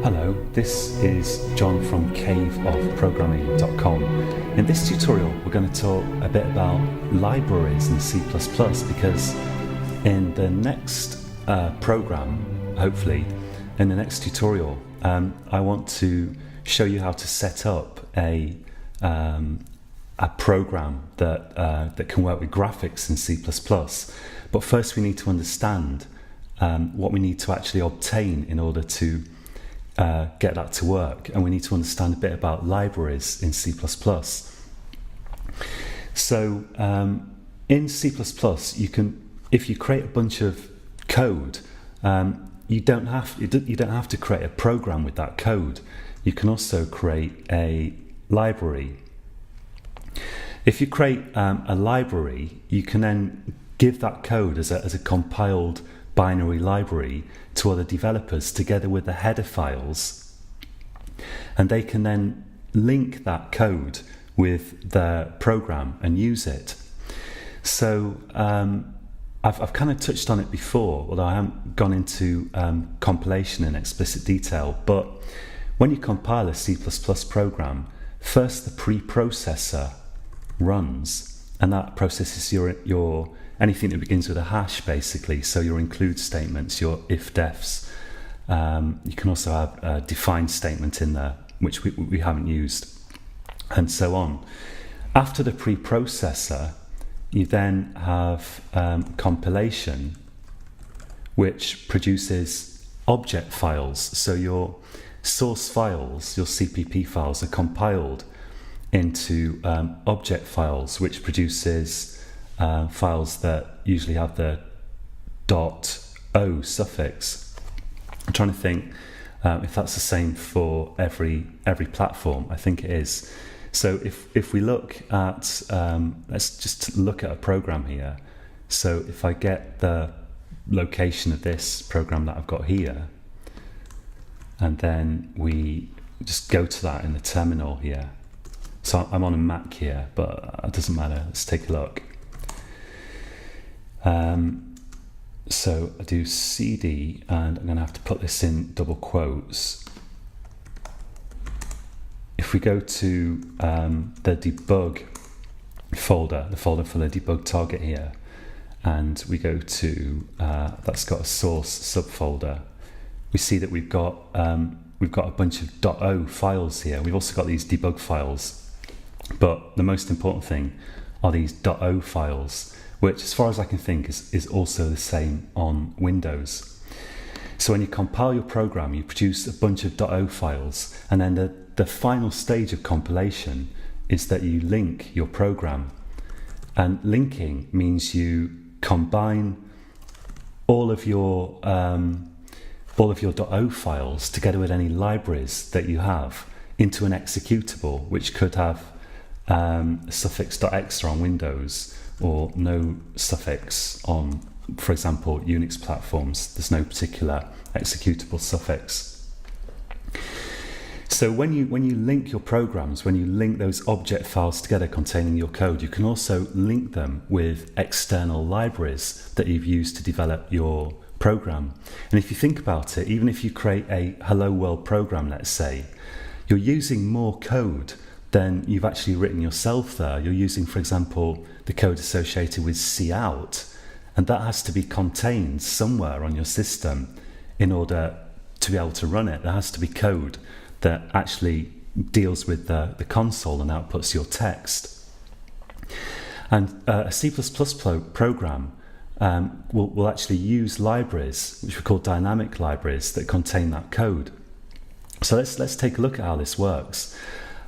Hello, this is John from caveofprogramming.com. In this tutorial we're going to talk a bit about libraries in C++ because in the next program, hopefully, in the next tutorial, I want to show you how to set up a program that can work with graphics in C++. But first we need to understand what we need to actually obtain in order to get that to work, and we need to understand a bit about libraries in C++. So in C++, you can, if you create a bunch of code, you don't have to create a program with that code. You can also create a library. If you create a library, you can then give that code as a compiled binary library to other developers together with the header files, and they can then link that code with their program and use it. So I've kind of touched on it before, although I haven't gone into compilation in explicit detail. But when you compile a C++ program, first the preprocessor runs, and that processes your anything that begins with a hash, basically. So your include statements, your if-defs. You can also have a define statement in there, which we haven't used, and so on. After the preprocessor, you then have compilation, which produces object files. So your source files, your CPP files, are compiled into object files, which produces files that usually have the .o suffix. I'm trying to think if that's the same for every platform. I think it is. So if we look at, let's just look at a program here. So if I get the location of this program that I've got here, and then we just go to that in the terminal here. So I'm on a Mac here, but it doesn't matter. Let's take a look. So I do cd, and I'm going to have to put this in double quotes. If we go to the debug folder, the folder for the debug target here, and we go to that's got a source subfolder, we see that we've got a bunch of .o files here. We've also got these debug files, but the most important thing are these .o files, which, as far as I can think, is also the same on Windows. So when you compile your program, you produce a bunch of .o files, and then the final stage of compilation is that you link your program. And linking means you combine all of your .o files together with any libraries that you have into an executable, which could have a suffix .extra on Windows, or no suffix on, for example, Unix platforms. There's no particular executable suffix. So when you link your programs, when you link those object files together containing your code, you can also link them with external libraries that you've used to develop your program. And if you think about it, even if you create a hello world program, let's say, you're using more code than you've actually written yourself there. You're using, for example, the code associated with cout, and that has to be contained somewhere on your system in order to be able to run it. There has to be code that actually deals with the console and outputs your text. And a C++ program will actually use libraries, which we call dynamic libraries, that contain that code. So let's take a look at how this works.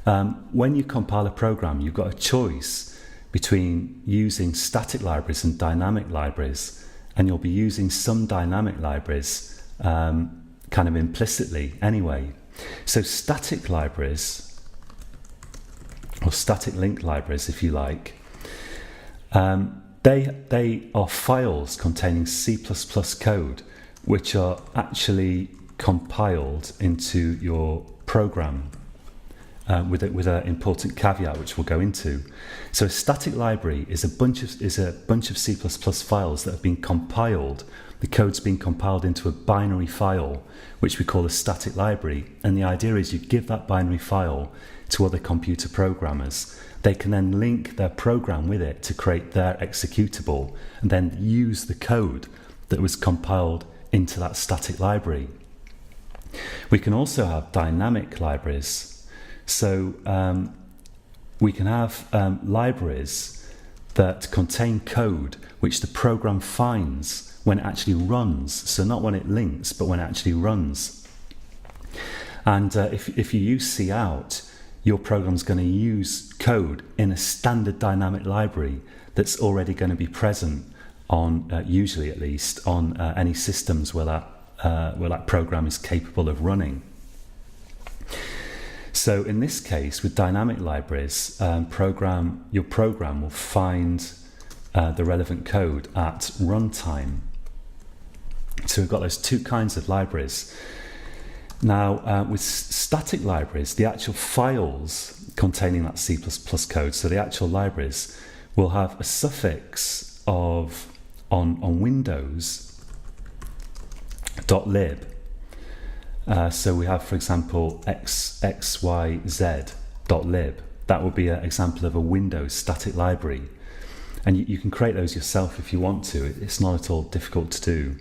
When you compile a program, you've got a choice between using static libraries and dynamic libraries, and you'll be using some dynamic libraries kind of implicitly anyway. So static libraries, or static link libraries if you like, they are files containing C++ code which are actually compiled into your program. with an important caveat which we'll go into. So a static library is a bunch of C++ files that have been compiled. The code's been compiled into a binary file, which we call a static library. And the idea is you give that binary file to other computer programmers. They can then link their program with it to create their executable and then use the code that was compiled into that static library. We can also have dynamic libraries. So we can have libraries that contain code which the program finds when it actually runs. So not when it links, but when it actually runs. And if you use cout, your program's going to use code in a standard dynamic library that's already going to be present on, usually at least, on any systems where that program is capable of running. So in this case, with dynamic libraries, your program will find the relevant code at runtime. So we've got those two kinds of libraries. Now, with static libraries, the actual files containing that C++ code, so the actual libraries, will have a suffix of, on Windows, .lib. So we have, for example, xyz.lib. That would be an example of a Windows static library. And you can create those yourself if you want to. It's not at all difficult to do.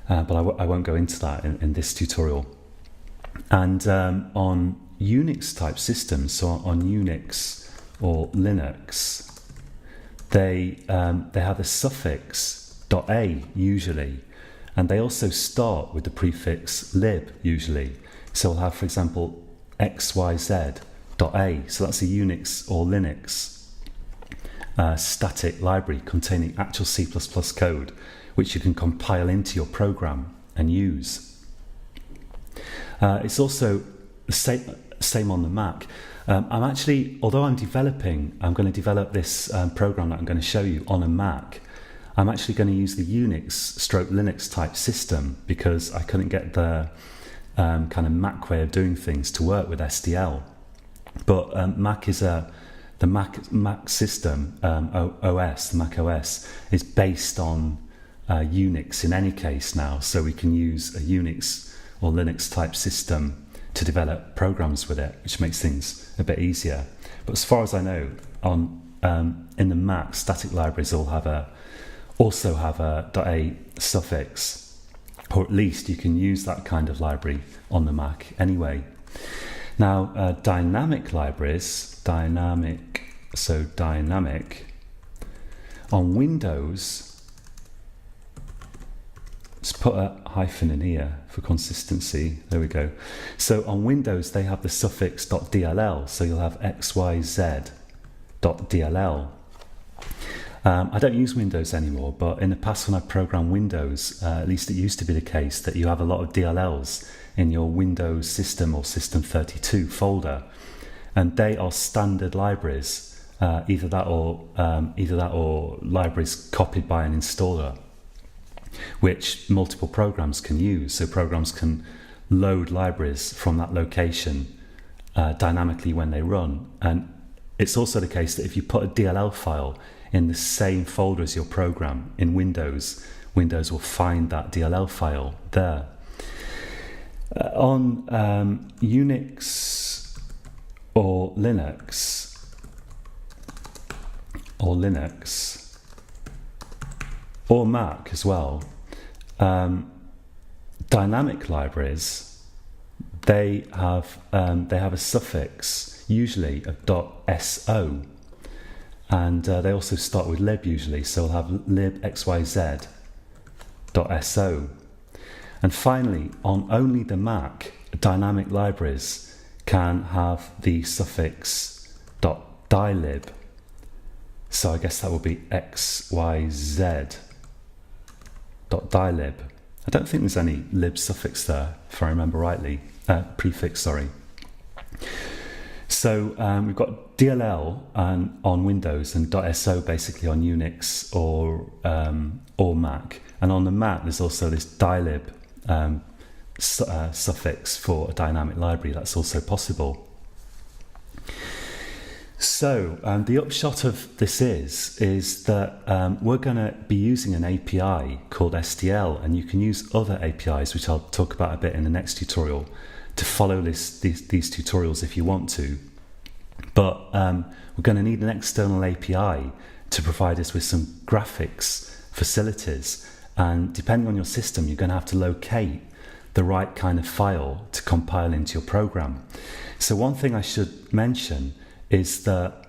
But I won't go into that in this tutorial. And on Unix type systems, so on Unix or Linux, they have a suffix .a usually, and they also start with the prefix lib usually. So we'll have, for example, xyz.a. So that's a Unix or Linux static library containing actual C++ code, which you can compile into your program and use. It's also the same on the Mac. Although I'm going to develop this program that I'm going to show you on a Mac. I'm actually going to use the Unix/Linux type system because I couldn't get the kind of Mac way of doing things to work with SDL. But Mac is the Mac system, OS, the Mac OS, is based on Unix in any case now, so we can use a Unix or Linux type system to develop programs with it, which makes things a bit easier. But as far as I know, in the Mac, static libraries also have a .a suffix, or at least you can use that kind of library on the Mac anyway. Now, dynamic libraries, dynamic on Windows. Let's put a hyphen in here for consistency. There we go. So on Windows, they have the suffix .dll. So you'll have xyz.dll. I don't use Windows anymore, but in the past when I programmed Windows, at least it used to be the case that you have a lot of DLLs in your Windows system or System 32 folder. And they are standard libraries, either that or libraries copied by an installer, which multiple programs can use. So programs can load libraries from that location dynamically when they run. And it's also the case that if you put a DLL file in the same folder as your program in Windows, Windows will find that DLL file there. On Unix or Linux, or Mac as well, dynamic libraries, they have a suffix usually of .so, and they also start with lib usually, so we'll have lib xyz.so. And finally, on only the Mac, dynamic libraries can have the suffix .dylib. So I guess that will be xyz.dylib. I don't think there's any lib suffix there, if I remember rightly. Prefix, sorry. So we've got DLL on Windows and .so basically on Unix or Mac. And on the Mac, there's also this dylib suffix for a dynamic library. That's also possible. So the upshot of this is that we're going to be using an API called SDL, and you can use other APIs, which I'll talk about a bit in the next tutorial, to follow these tutorials if you want to. But we're going to need an external API to provide us with some graphics facilities, and depending on your system, you're going to have to locate the right kind of file to compile into your program. So one thing I should mention is that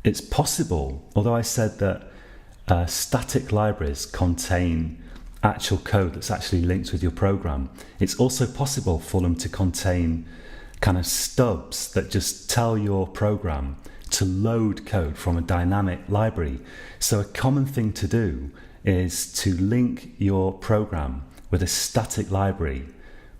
it's possible, although I said that static libraries contain actual code that's actually linked with your program, it's also possible for them to contain kind of stubs that just tell your program to load code from a dynamic library. So a common thing to do is to link your program with a static library,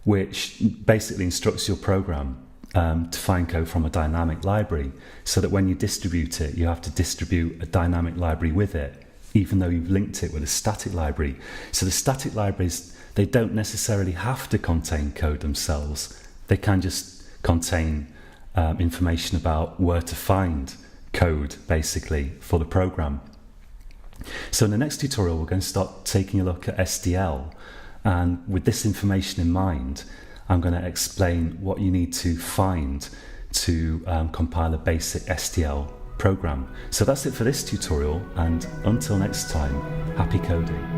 which basically instructs your program to find code from a dynamic library, so that when you distribute it, you have to distribute a dynamic library with it, even though you've linked it with a static library. So the static libraries, they don't necessarily have to contain code themselves. They can just contain information about where to find code, basically, for the program. So in the next tutorial, we're going to start taking a look at SDL, and with this information in mind, I'm going to explain what you need to find to compile a basic SDL program. So that's it for this tutorial, and until next time, happy coding.